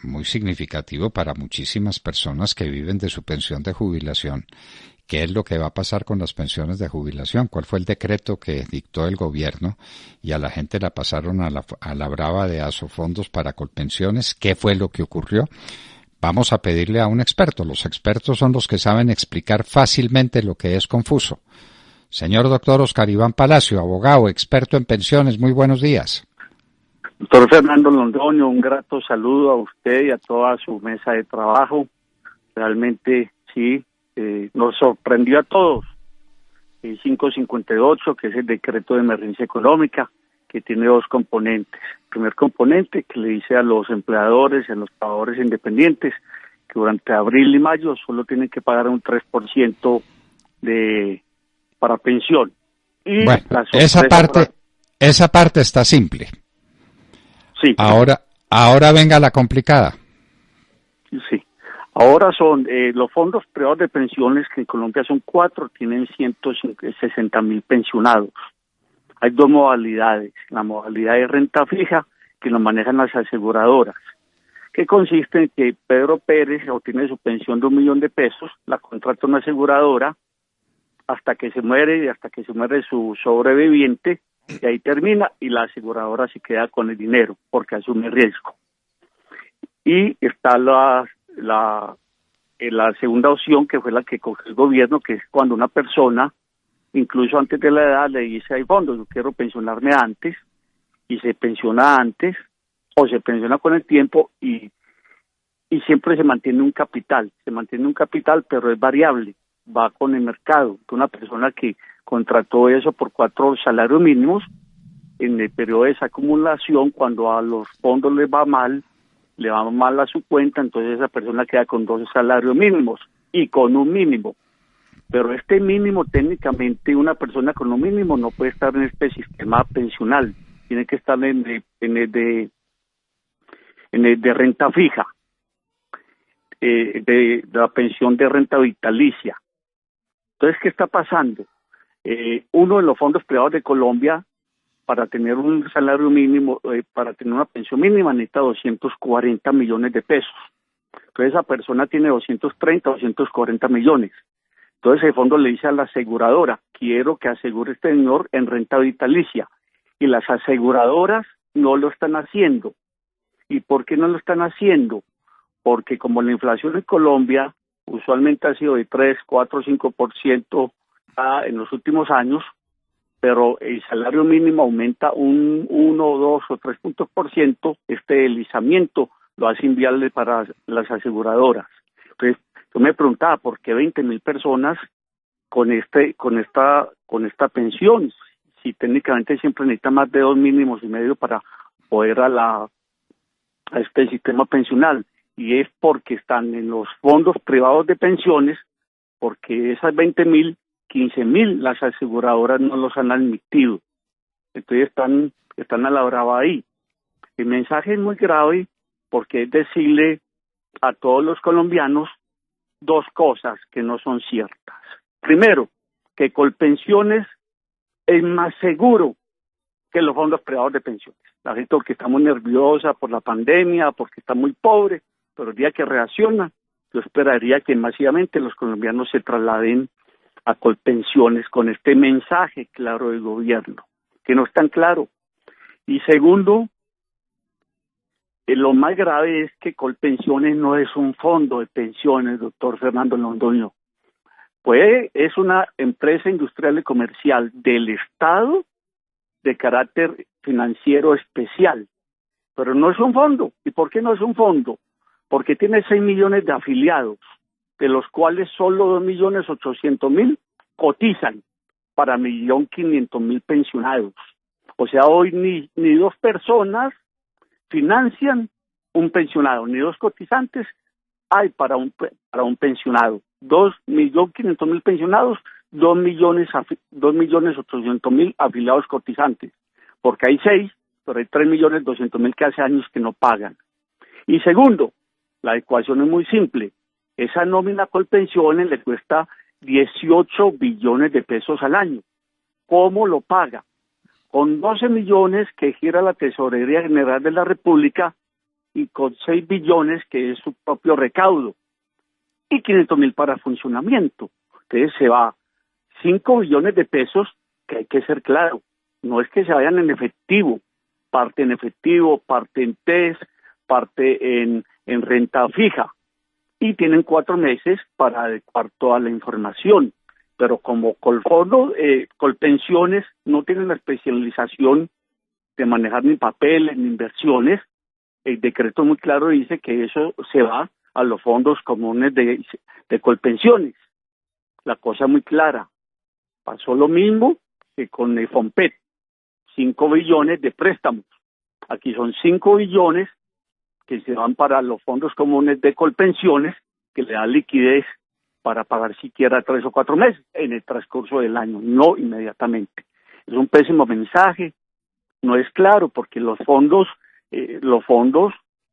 muy significativo para muchísimas personas que viven de su pensión de jubilación. ¿Qué es lo que va a pasar con las pensiones de jubilación? ¿Cuál fue el decreto que dictó el gobierno y a la gente la pasaron a la brava de Asofondos para Colpensiones? ¿Qué fue lo que ocurrió? Vamos a pedirle a un experto. Los expertos son los que saben explicar fácilmente lo que es confuso. Señor doctor Oscar Iván Palacio, abogado, experto en pensiones, muy buenos días. Doctor Fernando Londoño, un grato saludo a usted y a toda su mesa de trabajo. Realmente sí, nos sorprendió a todos el 558, que es el decreto de emergencia económica, que tiene dos componentes. El primer componente, que le dice a los empleadores y a los trabajadores independientes que durante abril y mayo solo tienen que pagar un 3% para pensión. Y bueno, esa parte está simple. Sí. Ahora venga la complicada. Sí. Ahora son los fondos privados de pensiones, que en Colombia son 4, tienen 160.000 pensionados. Hay dos modalidades. La modalidad de renta fija, que lo manejan las aseguradoras, que consiste en que Pedro Pérez obtiene su pensión de $1.000.000, la contrata una aseguradora hasta que se muere y hasta que se muere su sobreviviente, y ahí termina, y la aseguradora se queda con el dinero porque asume riesgo. Y está la segunda opción, que fue la que cogió el gobierno, que es cuando una persona, incluso antes de la edad, le dice: hay fondos, yo quiero pensionarme antes, y se pensiona antes, o se pensiona con el tiempo, y siempre se mantiene un capital, pero es variable, va con el mercado. Una persona que contrató eso por 4 salarios mínimos, en el periodo de esa acumulación, cuando a los fondos le va mal a su cuenta, entonces esa persona queda con 12 salarios mínimos y con un mínimo. Pero este mínimo, técnicamente, una persona con un mínimo no puede estar en este sistema pensional, tiene que estar en el de renta fija, de la pensión de renta vitalicia. Entonces, ¿qué está pasando? Uno de los fondos privados de Colombia, para tener un salario mínimo, para tener una pensión mínima, necesita 240 millones de pesos. Entonces esa persona tiene 230, 240 millones. Entonces el fondo le dice a la aseguradora: quiero que asegure este señor en renta vitalicia. Y las aseguradoras no lo están haciendo. ¿Y por qué no lo están haciendo? Porque como la inflación en Colombia usualmente ha sido de 3, 4, 5% en los últimos años, pero el salario mínimo aumenta un 1, 2 o 3 puntos por ciento, este deslizamiento lo hace inviable para las aseguradoras. Entonces, yo me preguntaba, ¿por qué 20.000 personas con esta pensión? Si técnicamente siempre necesita más de 2 mínimos y medio para poder a este sistema pensional, y es porque están en los fondos privados de pensiones, porque esas 20.000, 15.000 las aseguradoras no los han admitido. Entonces están a la brava ahí. El mensaje es muy grave, porque es decirle a todos los colombianos dos cosas que no son ciertas. Primero, que Colpensiones es más seguro que los fondos privados de pensiones. La gente, porque está muy nerviosa por la pandemia, porque está muy pobre, pero el día que reacciona, yo esperaría que masivamente los colombianos se trasladen a Colpensiones con este mensaje claro del gobierno, que no es tan claro. Y segundo, lo más grave es que Colpensiones no es un fondo de pensiones, doctor Fernando Londoño. Pues es una empresa industrial y comercial del Estado de carácter financiero especial, pero no es un fondo. ¿Y por qué no es un fondo? Porque tiene 6 millones de afiliados, de los cuales solo 2.800.000 cotizan para 1.500.000 pensionados. O sea, hoy ni dos personas financian un pensionado, ni dos cotizantes hay para un pensionado. 2.500.000 pensionados, 2.800.000 afiliados cotizantes, porque hay 6, pero hay 3.200.000 que hace años que no pagan. Y segundo, la ecuación es muy simple. Esa nómina Colpensiones le cuesta 18 billones de pesos al año. ¿Cómo lo paga? Con 12 millones que gira la Tesorería General de la República y con 6 billones, que es su propio recaudo, y 500.000 para funcionamiento. Entonces se va 5 billones de pesos, que hay que ser claro, no es que se vayan en efectivo, parte en TES, parte en renta fija, y tienen 4 meses para adecuar toda la información. Pero como Colfondo, Colpensiones no tienen la especialización de manejar ni papeles ni inversiones, el decreto muy claro dice que eso se va a los fondos comunes de Colpensiones. La cosa muy clara. Pasó lo mismo que con el FOMPET, 5 billones de préstamos. Aquí son 5 billones que se van para los fondos comunes de Colpensiones, que le dan liquidez para pagar siquiera 3 o 4 meses en el transcurso del año, no inmediatamente. Es un pésimo mensaje, no es claro, porque los fondos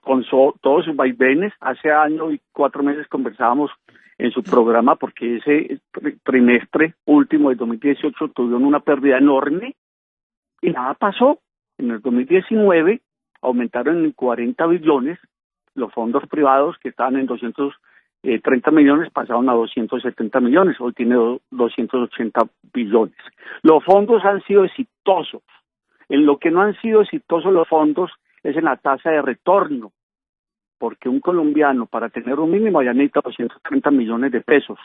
con todos sus vaivenes, hace año y 4 meses conversábamos en su programa, porque ese trimestre último de 2018 tuvieron una pérdida enorme y nada pasó. En el 2019 aumentaron en 40 billones los fondos privados, que estaban en 230 millones, pasaron a 270 millones, hoy tiene 280 billones. Los fondos han sido exitosos. En lo que no han sido exitosos los fondos es en la tasa de retorno, porque un colombiano para tener un mínimo ya necesita 230 millones de pesos,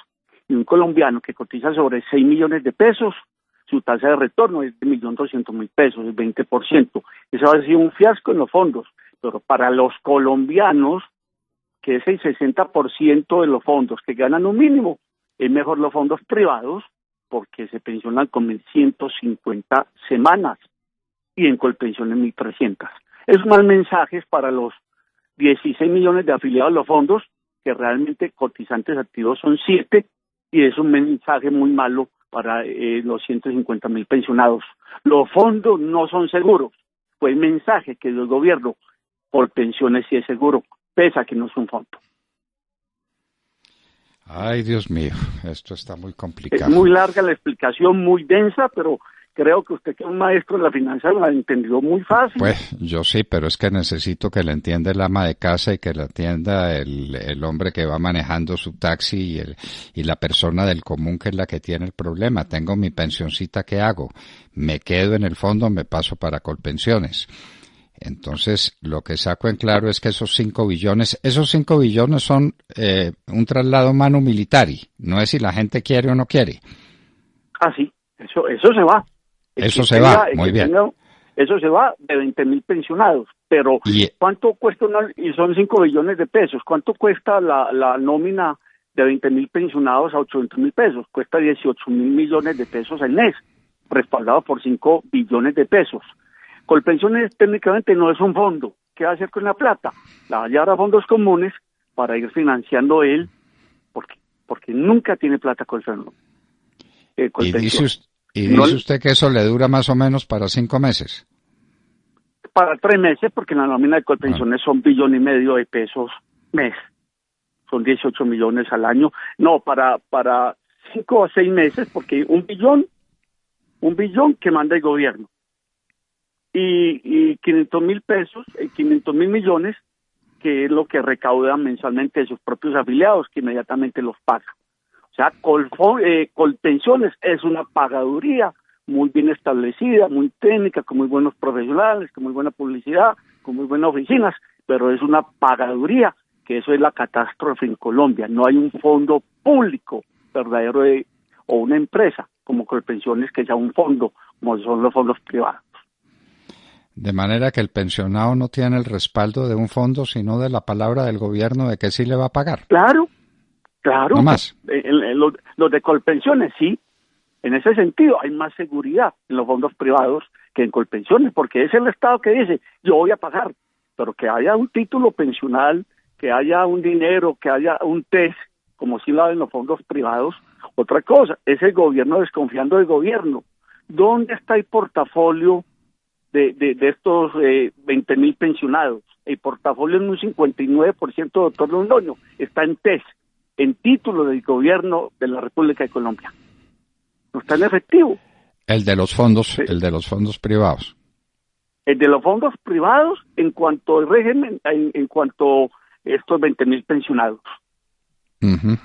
y un colombiano que cotiza sobre 6 millones de pesos, su tasa de retorno es de 1.200.000 pesos, el 20%. Eso ha sido un fiasco en los fondos, pero para los colombianos, que es el 60% de los fondos que ganan un mínimo, es mejor los fondos privados, porque se pensionan con 1.150 semanas, y en Colpensiones 1.300. Es mal mensajes para los 16 millones de afiliados a los fondos, que realmente cotizantes activos son 7, y es un mensaje muy malo para los 150.000 pensionados. Los fondos no son seguros. Fue el mensaje que dio el gobierno. Colpensiones sí es seguro, pese a que no es un fondo. Ay, Dios mío, esto está muy complicado. Es muy larga la explicación, muy densa, pero creo que usted, que es un maestro de la finanza, la entendió muy fácil. Pues yo sí, pero es que necesito que la entienda el ama de casa y que la entienda el hombre que va manejando su taxi y la persona del común, que es la que tiene el problema. Tengo mi pensioncita, ¿qué hago? Me quedo en el fondo, me paso para Colpensiones. Entonces, lo que saco en claro es que esos 5 billones son un traslado manu militari, no es si la gente quiere o no quiere. Ah, sí, eso se va. Eso se va, muy bien. Eso se va de 20.000 pensionados, pero ¿cuánto cuesta y son 5 billones de pesos? ¿Cuánto cuesta la nómina de 20.000 pensionados a 800.000 pesos? Cuesta 18.000 millones de pesos al mes, respaldado por 5 billones de pesos. Colpensiones técnicamente no es un fondo. ¿Qué va a hacer con la plata? La va a llevar a fondos comunes para ir financiando él, porque nunca tiene plata Colpensiones. ¿Y dice usted que eso le dura más o menos para 5 meses? Para 3 meses, porque la nómina de Colpensiones son 1,5 billones de pesos mes. Son 18 millones al año. No, para 5 o 6 meses, porque un billón que manda el gobierno. Y 500.000 pesos, 500.000 millones, que es lo que recaudan mensualmente de sus propios afiliados, que inmediatamente los paga. O sea, Colpensiones es una pagaduría muy bien establecida, muy técnica, con muy buenos profesionales, con muy buena publicidad, con muy buenas oficinas, pero es una pagaduría, que eso es la catástrofe en Colombia. No hay un fondo público verdadero o una empresa como Colpensiones que sea un fondo, como son los fondos privados. De manera que el pensionado no tiene el respaldo de un fondo, sino de la palabra del gobierno de que sí le va a pagar. Claro. No más. Los de Colpensiones, sí. En ese sentido, hay más seguridad en los fondos privados que en Colpensiones, porque es el Estado que dice, yo voy a pagar, pero que haya un título pensional, que haya un dinero, que haya un TES, como si lo hay en los fondos privados. Otra cosa, es el gobierno desconfiando del gobierno. ¿Dónde está el portafolio de estos 20.000 pensionados? El portafolio en un 59%, doctor Londoño, está en TES, en título del gobierno de la República de Colombia. No está en efectivo. El de los fondos, sí. El de los fondos privados. El de los fondos privados en cuanto al régimen, en cuanto a estos 20.000 pensionados. Uh-huh.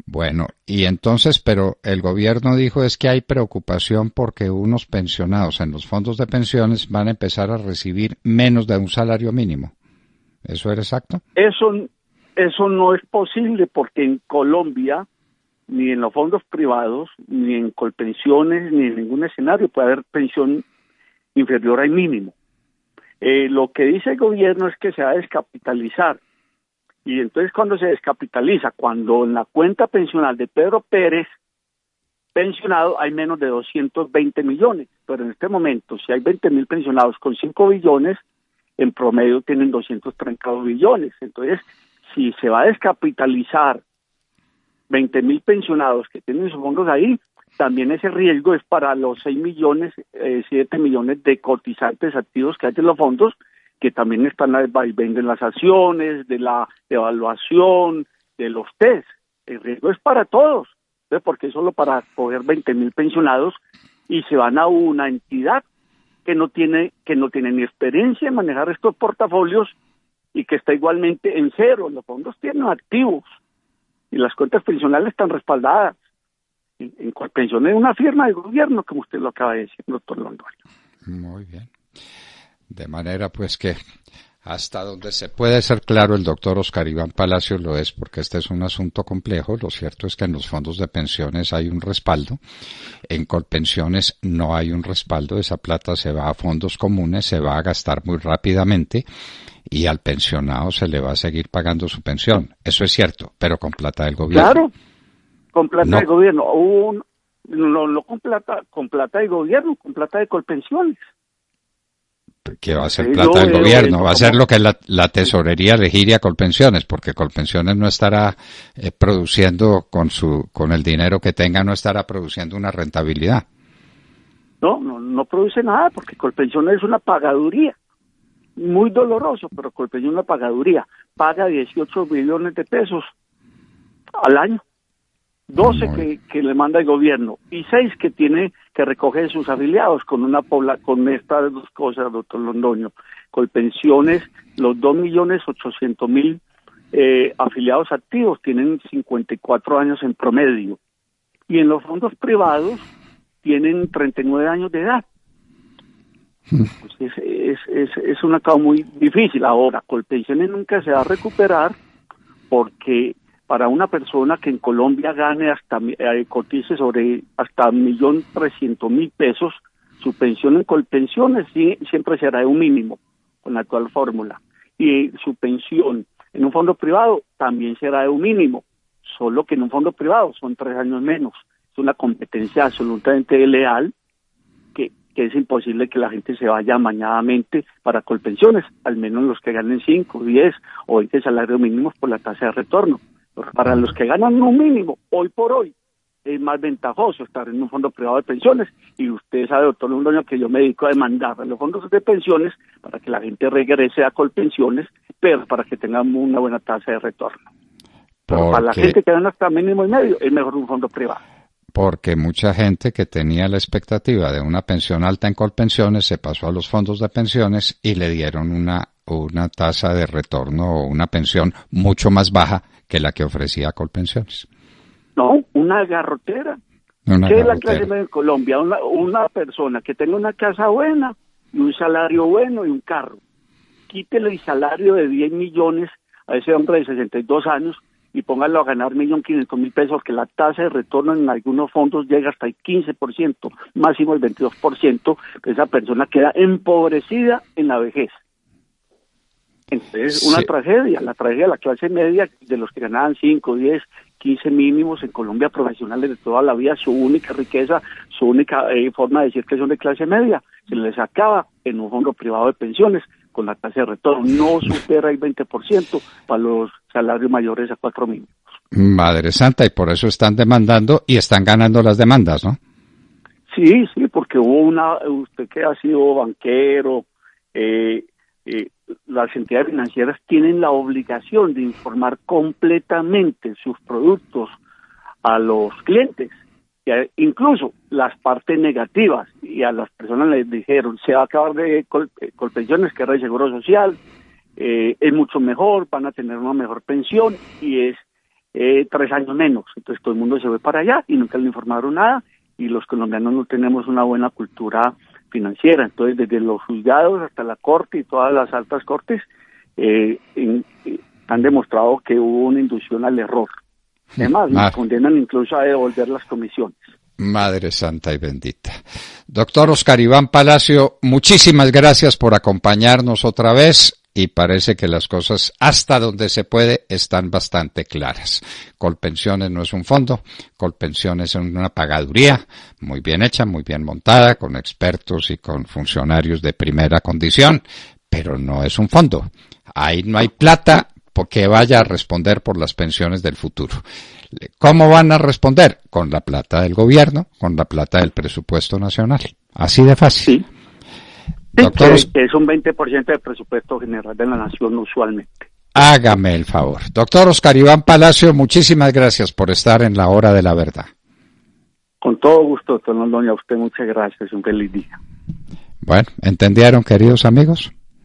Bueno, y entonces, pero el gobierno dijo es que hay preocupación porque unos pensionados en los fondos de pensiones van a empezar a recibir menos de un salario mínimo. ¿Eso era exacto? Eso no es posible porque en Colombia, ni en los fondos privados, ni en Colpensiones, ni en ningún escenario puede haber pensión inferior al mínimo. Lo que dice el gobierno es que se va a descapitalizar. Y entonces cuando se descapitaliza, cuando en la cuenta pensional de Pedro Pérez, pensionado, hay menos de 220 millones. Pero en este momento, si hay 20.000 pensionados con 5 billones, en promedio tienen 232 billones. Entonces, si se va a descapitalizar 20.000 pensionados que tienen sus fondos ahí, también ese riesgo es para los 6 millones, 7 millones de cotizantes activos que hay en los fondos, que también están venden las acciones, de la evaluación, de los test. El riesgo es para todos, ¿sí? Porque es solo para coger 20.000 pensionados y se van a una entidad que no tiene ni experiencia en manejar estos portafolios y que está igualmente en cero. Los fondos tienen activos y las cuentas pensionales están respaldadas. En Colpensiones es una firma de gobierno, como usted lo acaba de decir, doctor Londoño. Muy bien. De manera pues que hasta donde se puede ser claro, el doctor Oscar Iván Palacio lo es, porque este es un asunto complejo. Lo cierto es que en los fondos de pensiones hay un respaldo, en Colpensiones no hay un respaldo, esa plata se va a fondos comunes, se va a gastar muy rápidamente y al pensionado se le va a seguir pagando su pensión. Eso es cierto, pero con plata del gobierno. Claro, con plata del gobierno, no con plata del gobierno, con plata de Colpensiones. Que va a ser plata del gobierno, va a ser lo que la tesorería le gire a Colpensiones, porque Colpensiones no estará produciendo con el dinero que tenga, no estará produciendo una rentabilidad. No produce nada, porque Colpensiones es una pagaduría, muy doloroso, pero Colpensiones es una pagaduría, paga 18 billones de pesos al año. 12 que le manda el gobierno y 6 que tiene que recoger sus afiliados con estas dos cosas, doctor Londoño. Colpensiones, los 2.800.000 afiliados activos tienen 54 años en promedio y en los fondos privados tienen 39 años de edad. Pues es una cosa muy difícil. Ahora, Colpensiones nunca se va a recuperar porque para una persona que en Colombia gane cotice sobre hasta 1.300.000 pesos, su pensión en Colpensiones siempre será de un mínimo, con la actual fórmula. Y su pensión en un fondo privado también será de un mínimo, solo que en un fondo privado son 3 años menos. Es una competencia absolutamente desleal que es imposible que la gente se vaya amañadamente para Colpensiones, al menos los que ganen 5, 10 o 20 salarios mínimos por la tasa de retorno. Para los que ganan un mínimo, hoy por hoy, es más ventajoso estar en un fondo privado de pensiones. Y usted sabe, doctor Londoño, que yo me dedico a demandar a los fondos de pensiones para que la gente regrese a Colpensiones, pero para que tengan una buena tasa de retorno. Pero para la gente que gana hasta mínimo y medio, es mejor un fondo privado. Porque mucha gente que tenía la expectativa de una pensión alta en Colpensiones se pasó a los fondos de pensiones y le dieron una tasa de retorno o una pensión mucho más baja que la que ofrecía Colpensiones. No, una garrotera. ¿Qué es la clase media en Colombia? Una persona que tenga una casa buena y un salario bueno y un carro. Quítele el salario de 10 millones a ese hombre de 62 años y póngalo a ganar 1.500.000 pesos, que la tasa de retorno en algunos fondos llega hasta el 15%, máximo el 22%, que esa persona queda empobrecida en la vejez. Entonces, una tragedia, la tragedia de la clase media, de los que ganaban 5, 10, 15 mínimos en Colombia, profesionales de toda la vida, su única riqueza, su única forma de decir que son de clase media, se les acaba en un fondo privado de pensiones con la tasa de retorno. No supera el 20% para los salarios mayores a 4 mínimos. Madre Santa, y por eso están demandando y están ganando las demandas, ¿no? Sí, porque hubo usted que ha sido banquero, las entidades financieras tienen la obligación de informar completamente sus productos a los clientes. incluso las partes negativas, y a las personas les dijeron, se va a acabar de Colpensiones, que era el Seguro Social, es mucho mejor, van a tener una mejor pensión, y es 3 años menos. Entonces todo el mundo se fue para allá y nunca le informaron nada, y los colombianos no tenemos una buena cultura financiera. Entonces desde los juzgados hasta la corte y todas las altas cortes han demostrado que hubo una inducción al error. Además, nos condenan incluso a devolver las comisiones. Madre santa y bendita. Doctor Oscar Iván Palacio, muchísimas gracias por acompañarnos otra vez, y parece que las cosas, hasta donde se puede, están bastante claras. Colpensiones no es un fondo, Colpensiones es una pagaduría muy bien hecha, muy bien montada, con expertos y con funcionarios de primera condición, pero no es un fondo. Ahí no hay plata que vaya a responder por las pensiones del futuro. ¿Cómo van a responder? Con la plata del gobierno, con la plata del presupuesto nacional. Así de fácil. Sí. Doctor, que es un 20% del presupuesto general de la nación usualmente. Hágame el favor. Doctor Oscar Iván Palacio, muchísimas gracias por estar en la hora de la verdad. Con todo gusto, doctor Londoño, a usted muchas gracias, un feliz día. Bueno, ¿entendieron, queridos amigos?